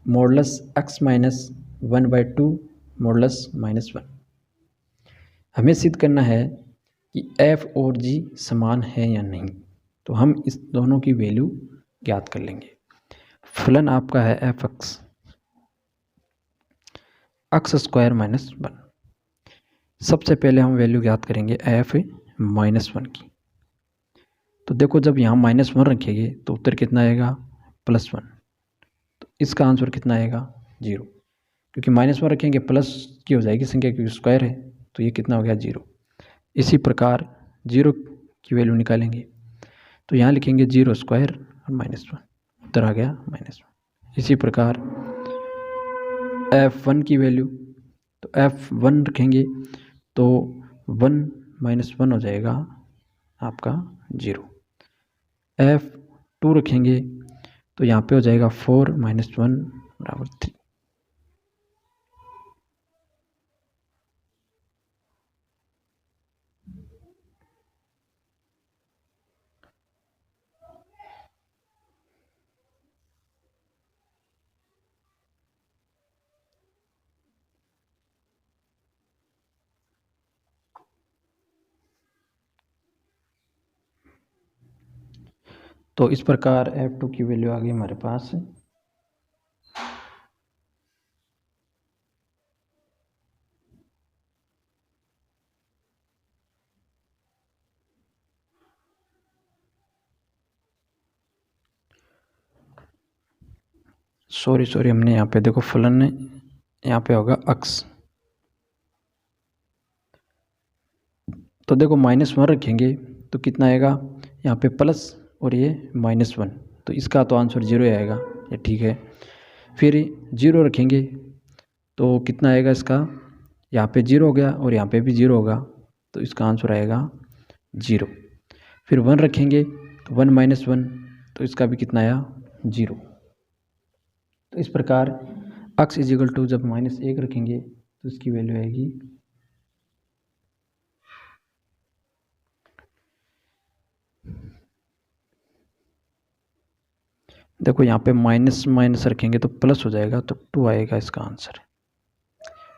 मॉडलस एक्स माइनस 1/2 मॉडलस -1। हमें सिद्ध करना है कि एफ और जी समान है या नहीं, तो हम इस दोनों की वैल्यू ज्ञात कर लेंगे। फलन आपका है एफ एक्स स्क्वायर -1। सबसे पहले हम वैल्यू ज्ञात करेंगे एफ -1 की। तो देखो जब यहाँ -1 रखेंगे तो उत्तर कितना आएगा, +1, तो इसका आंसर कितना आएगा, 0, क्योंकि -1 रखेंगे प्लस की हो जाएगी संख्या, क्योंकि स्क्वायर है, तो ये कितना हो गया, 0। इसी प्रकार 0 की वैल्यू निकालेंगे तो यहाँ लिखेंगे 0 स्क्वायर और -1, उत्तर आ गया -1। इसी प्रकार f1 की वैल्यू, तो f1 रखेंगे तो 1 -1 हो जाएगा आपका 0। f2 रखेंगे तो यहाँ पे हो जाएगा 4 - 1 = 3। तो इस प्रकार f2 की वैल्यू आ गई हमारे पास। सॉरी हमने यहाँ पे देखो फलन यहाँ पे होगा अक्स, तो देखो -1 रखेंगे तो कितना आएगा यहाँ पे प्लस और ये -1, तो इसका तो आंसर 0 आएगा, ये ठीक है। फिर 0 रखेंगे तो कितना आएगा इसका, यहाँ पे 0 हो गया और यहाँ पे भी 0 होगा, तो इसका आंसर आएगा 0। फिर 1 रखेंगे तो 1 - 1, तो इसका भी कितना आया 0। तो इस प्रकार x = जब -1 रखेंगे तो इसकी वैल्यू आएगी देखो यहाँ पे माइनस रखेंगे तो प्लस हो जाएगा, तो 2 आएगा इसका आंसर।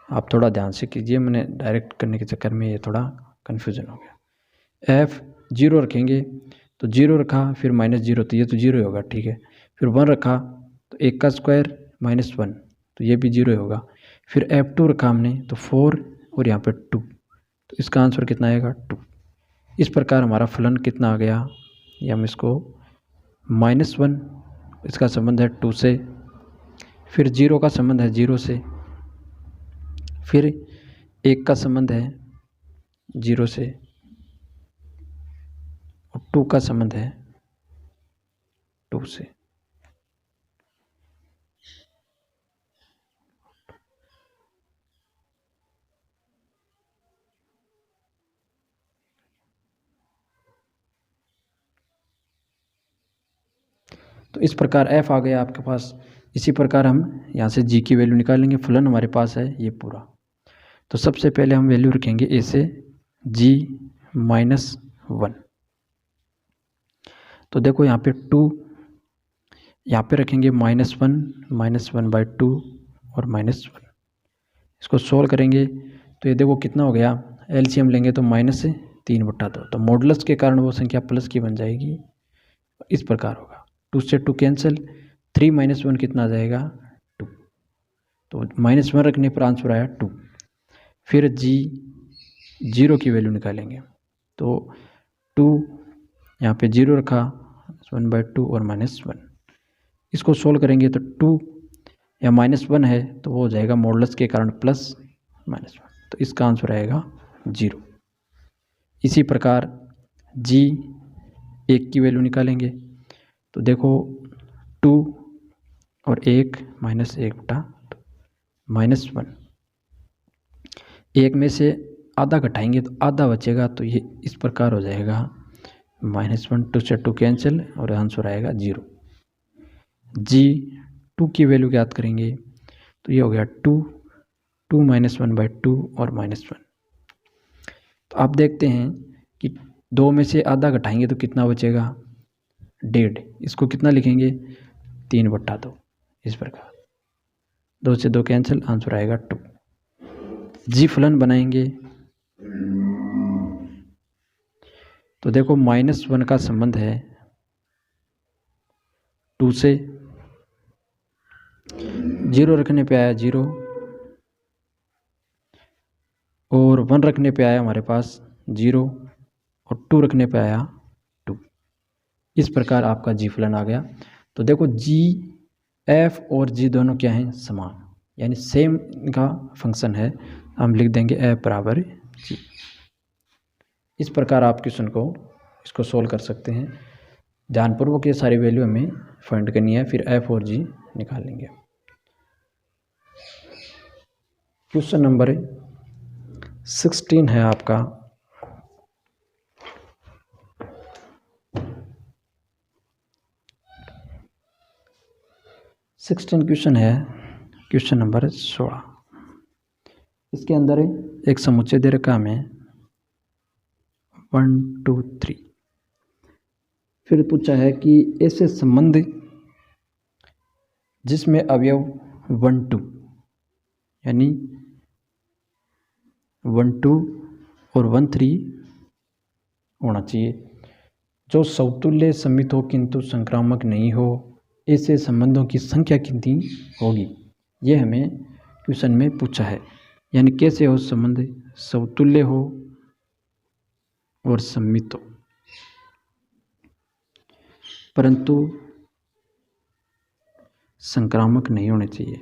आप थोड़ा ध्यान से कीजिए, मैंने डायरेक्ट करने के चक्कर में ये थोड़ा कन्फ्यूजन हो गया। f 0 रखेंगे तो 0 रखा, फिर -0, तो ये तो 0 होगा, ठीक है। फिर 1 रखा तो 1 का स्क्वायर -1, तो ये भी 0 होगा। फिर f2 रखा हमने तो 4 और यहाँ पे 2, तो इसका आंसर कितना आएगा 2। इस प्रकार हमारा फलन कितना आ गया, ये हम इसको -1, इसका संबंध है 2 से, फिर 0 का संबंध है 0 से, फिर 1 का संबंध है 0 से, और 2 का संबंध है 2 से। तो इस प्रकार f आ गया आपके पास। इसी प्रकार हम यहाँ से g की वैल्यू निकालेंगे। फलन हमारे पास है ये पूरा, तो सबसे पहले हम वैल्यू रखेंगे a से g -1। तो देखो यहाँ पे 2, यहाँ पे रखेंगे -1/2 और -1, इसको सोल्व करेंगे तो ये देखो कितना हो गया, एलसीएम लेंगे तो -3/2, तो मॉडुलस के कारण वो संख्या प्लस की बन जाएगी। इस प्रकार होगा 2 से 2 कैंसिल, 3 - 1 कितना आ जाएगा 2, तो -1 रखने पर आंसर आया 2। फिर g 0 की वैल्यू निकालेंगे तो 2 यहाँ पे 0 रखा, 1/2 और -1, इसको सोल्व करेंगे तो 2 या -1 है तो वो हो जाएगा मॉडुलस के कारण प्लस -1, तो इसका आंसर आएगा 0। इसी प्रकार g 1 की वैल्यू निकालेंगे तो देखो 2 और 1 -1/2 -1, 1 में से आधा घटाएंगे तो आधा बचेगा, तो ये इस प्रकार हो जाएगा -1, 2 से 2 कैंसिल और आंसर आएगा 0। g 2 की वैल्यू ज्ञात करेंगे तो ये हो गया 2 -1/2 और -1। तो आप देखते हैं कि 2 में से आधा घटाएंगे तो कितना बचेगा 1.5, इसको कितना लिखेंगे 3/2, इस प्रकार 2 से 2 कैंसिल, आंसर आएगा 2। जी फलन बनाएंगे तो देखो -1 का संबंध है 2 से, 0 रखने पे आया 0 और 1 रखने पे आया हमारे पास 0 और 2 रखने पे आया 2। इस प्रकार आपका जी फलन आ गया। तो देखो जी एफ और जी दोनों क्या हैं समान, यानी सेम का फंक्शन है, हम लिख देंगे एफ बराबर जी। इस प्रकार आप क्वेश्चन को इसको सोल्व कर सकते हैं। ध्यानपूर्वक ये सारी वैल्यू हमें फाइंड करनी है, फिर एफ और जी निकाल लेंगे। क्वेश्चन नंबर 16 है आपका। क्वेश्चन है क्वेश्चन नंबर 16। इसके अंदर एक समुच्चय दे रखा हमें 1 2 3। फिर पूछा है कि ऐसे संबंध जिसमें अवयव 1 2 यानी 1 2 और 1 3 होना चाहिए, जो समतुल्य समित हो किंतु संक्रामक नहीं हो, ऐसे संबंधों की संख्या कितनी होगी, ये हमें क्वेश्चन में पूछा है। यानी कैसे हो संबंध समतुल्य हो और सम्मित हो, परंतु संक्रामक नहीं होने चाहिए।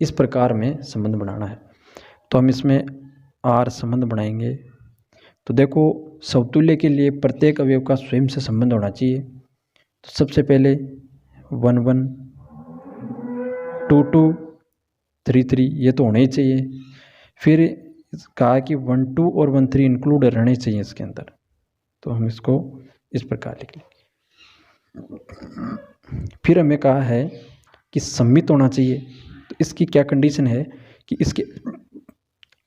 इस प्रकार में संबंध बनाना है। तो हम इसमें आर संबंध बनाएंगे। तो देखो, समतुल्य के लिए प्रत्येक अवयव का स्वयं से संबंध होना चाहिए। तो सबसे पहले 1 1 2 2 3 3 ये तो होने ही चाहिए। फिर कहा कि 1 2 और 1 3 इंक्लूड रहने चाहिए इसके अंदर। तो हम इसको इस प्रकार लिख लेंगे। फिर हमें कहा है कि सम्मित होना चाहिए। तो इसकी क्या कंडीशन है कि इसके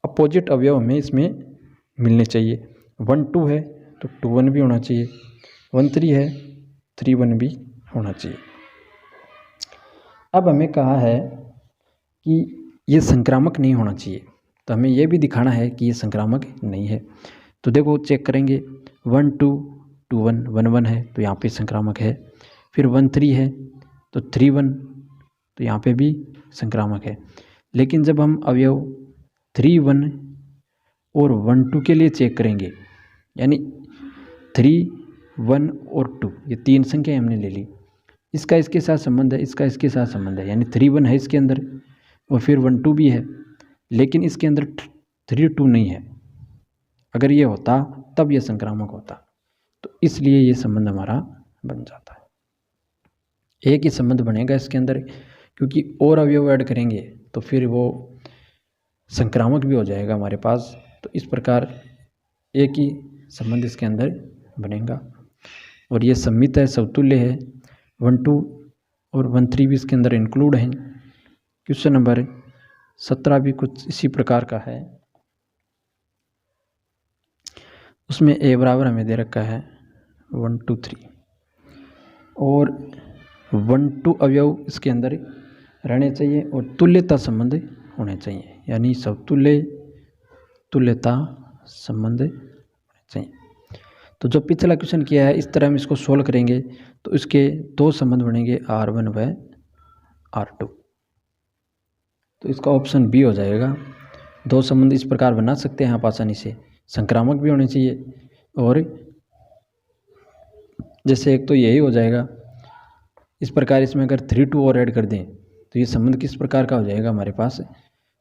अपोजिट अवयव हमें इसमें मिलने चाहिए। 1 2 है तो 2 1 भी होना चाहिए, 1 3 है 3 1 भी होना चाहिए। अब हमें कहा है कि ये संक्रामक नहीं होना चाहिए। तो हमें यह भी दिखाना है कि ये संक्रामक नहीं है। तो देखो, चेक करेंगे 1 2 2 1 1 1 है तो यहाँ पे संक्रामक है। फिर 1 3 है तो 3 1 तो यहाँ पे भी संक्रामक है। लेकिन जब हम अवयव 3 1 और 1 2 के लिए चेक करेंगे, यानी 3 1 और 2 ये तीन संख्या हमने ले ली, इसका इसके साथ संबंध है, इसका इसके साथ संबंध है, यानी 3 1 है इसके अंदर और फिर 1 2 भी है, लेकिन इसके अंदर 3 2 नहीं है। अगर ये होता तब ये संक्रामक होता। तो इसलिए ये संबंध हमारा बन जाता है। एक ही संबंध बनेगा इसके अंदर, क्योंकि और अवयव ऐड करेंगे तो फिर वो संक्रामक भी हो जाएगा हमारे पास। तो इस प्रकार एक ही संबंध इसके अंदर बनेगा और ये सम्मित है, समतुल्य है। 1 2 और 1 3 भी इसके अंदर इंक्लूड हैं। क्वेश्चन नंबर 17 भी कुछ इसी प्रकार का है। उसमें ए बराबर हमें दे रखा है 1 2 3 और 1 2 अवयव इसके अंदर रहने चाहिए और तुल्यता संबंध होने चाहिए, यानी समतुल्य तुल्यता संबंध होने चाहिए। तो जो पिछला क्वेश्चन किया है इस तरह हम इसको सोल्व करेंगे तो इसके दो संबंध बनेंगे R1 व R2। तो इसका ऑप्शन बी हो जाएगा। दो संबंध इस प्रकार बना सकते हैं आप आसानी से, संक्रामक भी होने चाहिए और जैसे एक तो यही हो जाएगा। इस प्रकार इसमें अगर 3 2 और ऐड कर दें तो ये संबंध किस प्रकार का हो जाएगा हमारे पास,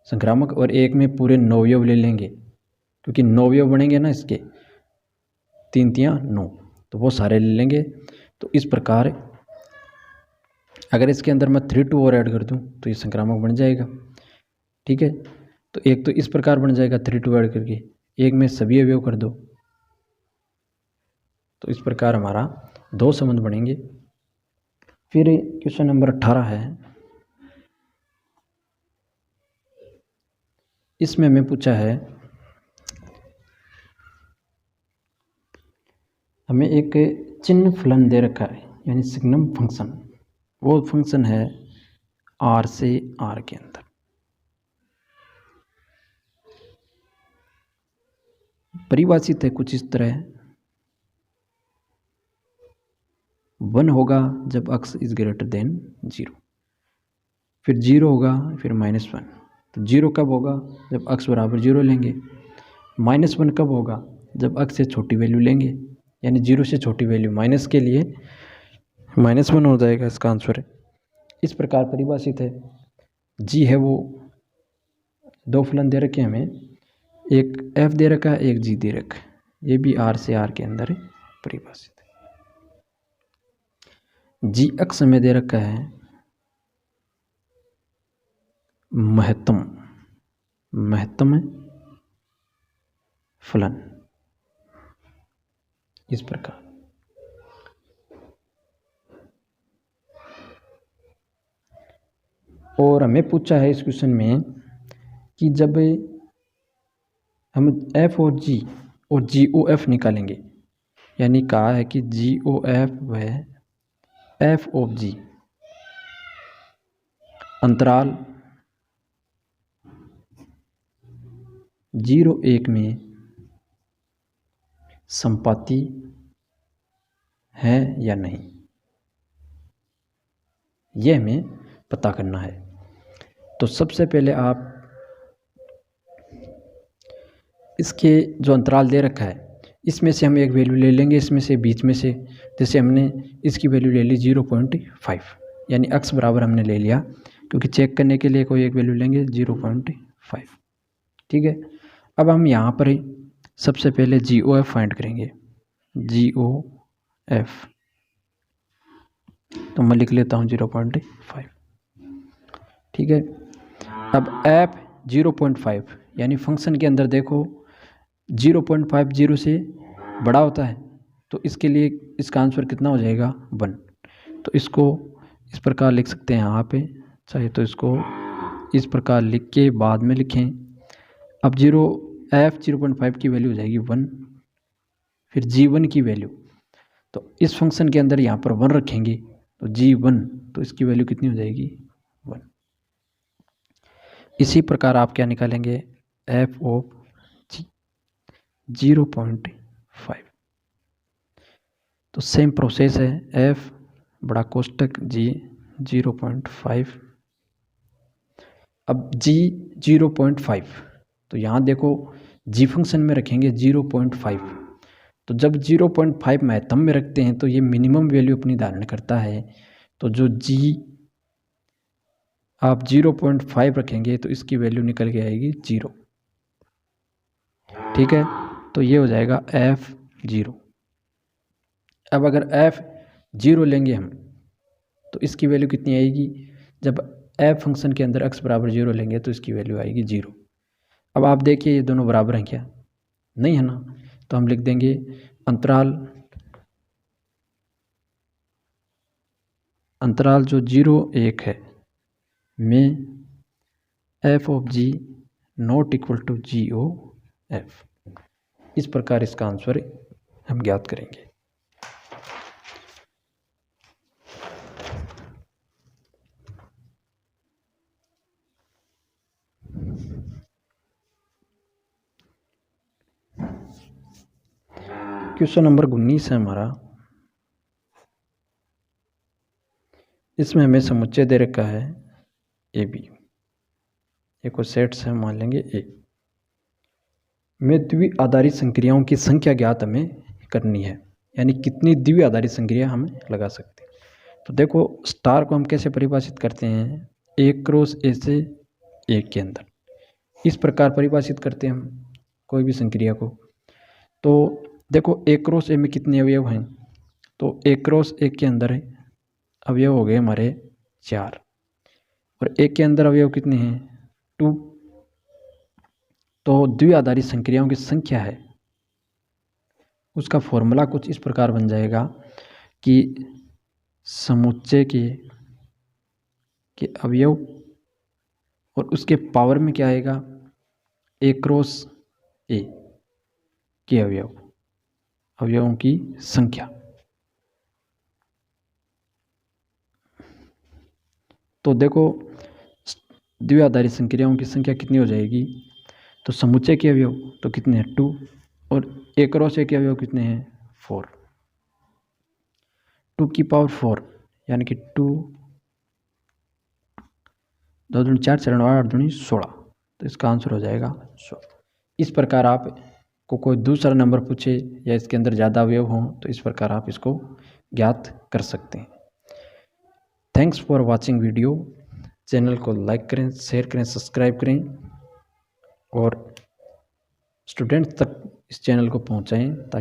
संक्रामक। और एक में पूरे 9 अवयव ले लेंगे, क्योंकि 9 अवयव बनेंगे ना इसके, 3 3 9, तो वो सारे ले लेंगे। तो इस प्रकार अगर इसके अंदर मैं 3 2 और ऐड कर दूं तो ये संक्रामक बन जाएगा। ठीक है, तो एक तो इस प्रकार बन जाएगा 3 2 ऐड करके, एक में सभी अवयव कर दो। तो इस प्रकार हमारा दो संबंध बनेंगे। फिर क्वेश्चन नंबर 18 है। इसमें हमें पूछा है, हमें एक चिन्ह फलन दे रखा है, यानी सिग्नम फंक्शन। वो फंक्शन है R से R के अंदर। परिभाषित है कुछ इस तरह, 1 होगा जब x इज ग्रेटर देन 0, फिर 0 होगा, फिर -1। तो 0 कब होगा, जब x बराबर 0 लेंगे। -1 कब होगा, जब x से छोटी वैल्यू लेंगे, यानी 0 से छोटी वैल्यू माइनस के लिए -1 हो जाएगा इसका आंसर। इस प्रकार परिभाषित है। g है वो दो फलन दे रखे हमें, एक f दे रखा है, एक g दे रखा है। ये भी R से R के अंदर परिभाषित है। जी अक्स में दे रखा है महत्तम फलन, इस प्रकार। और हमें पूछा है इस क्वेश्चन में कि जब हम f और g और GOF निकालेंगे, यानी कहा है कि GOF व f ऑफ g अंतराल 0 1 में संपाती है या नहीं, यह हमें पता करना है। तो सबसे पहले आप इसके जो अंतराल दे रखा है इसमें से हम एक वैल्यू ले लेंगे, इसमें से बीच में से, जैसे हमने इसकी वैल्यू ले ली 0.5, यानी x बराबर हमने ले लिया, क्योंकि चेक करने के लिए कोई एक वैल्यू लेंगे 0.5। ठीक है, अब हम यहाँ पर सबसे पहले GOF फाइंड करेंगे। GOF तो मैं लिख लेता हूँ 0.5। ठीक है, अब f 0.5 यानी फंक्शन के अंदर देखो 0.50 से बड़ा होता है, तो इसके लिए इसका आंसर कितना हो जाएगा 1। तो इसको इस प्रकार लिख सकते हैं यहाँ पे, चाहे तो इसको इस प्रकार लिख के बाद में लिखें। अब f 0.5 की वैल्यू हो जाएगी 1, फिर g1 की वैल्यू, तो इस फंक्शन के अंदर यहाँ पर 1 रखेंगे तो g1, तो इसकी वैल्यू कितनी हो जाएगी 1। इसी प्रकार आप क्या निकालेंगे, f ऑफ g 0.5, तो सेम प्रोसेस है, f बड़ा कोष्टक g 0.5। अब g 0.5, तो यहाँ देखो g फंक्शन में रखेंगे 0.5, तो जब 0.5 महत्तम में रखते हैं तो ये मिनिमम वैल्यू अपनी धारण करता है, तो जो g आप 0.5 रखेंगे तो इसकी वैल्यू निकल के आएगी 0। ठीक है, तो ये हो जाएगा f0। अब अगर f0 लेंगे हम तो इसकी वैल्यू कितनी आएगी, जब f फंक्शन के अंदर x बराबर 0 लेंगे तो इसकी वैल्यू आएगी 0। अब आप देखिए ये दोनों बराबर हैं क्या, नहीं है ना, तो हम लिख देंगे अंतराल जो 0-1 है में f of g not equal to GOF। इस प्रकार इसका आंसर हम ज्ञात करेंगे। क्वेश्चन नंबर 19 है हमारा, इसमें हमें समुच्चय दे रखा है AB, एक और सेट्स है, मान लेंगे A में द्विआधारी संक्रियाओं की संख्या ज्ञात हमें करनी है, यानी कितनी द्विआधारी संक्रिया हम लगा सकते हैं। तो देखो स्टार को हम कैसे परिभाषित करते हैं, A क्रॉस A से A के अंदर, इस प्रकार परिभाषित करते हैं हम कोई भी संक्रिया को। तो देखो A क्रॉस A में कितने अवयव हैं, तो A क्रॉस A के अंदर अवयव हो गए हमारे 4, और A के अंदर अवयव कितने हैं 2। तो द्विआधारी संक्रियाओं की संख्या है, उसका फॉर्मूला कुछ इस प्रकार बन जाएगा कि समुच्चय के अवयव और उसके पावर में क्या आएगा, A क्रॉस A के अवयवों की संख्या। तो देखो द्विआधारी संक्रियाओं की संख्या कितनी हो जाएगी, तो समुच्चय के अवयव तो कितने हैं 2, और A क्रॉस A के अवयव कितने हैं 4, 2 की पावर 4, यानी कि 2 2 दूनी 4, 4 8 दूनी 16, तो इसका आंसर हो जाएगा 16। इस प्रकार आप को कोई दूसरा नंबर पूछे या इसके अंदर ज़्यादा अवयव हों तो इस प्रकार आप इसको ज्ञात कर सकते हैं। Thanks for watching video. Channel को लाइक करें, शेयर करें, सब्सक्राइब करें और स्टूडेंट्स तक इस चैनल को पहुंचाएं ताकि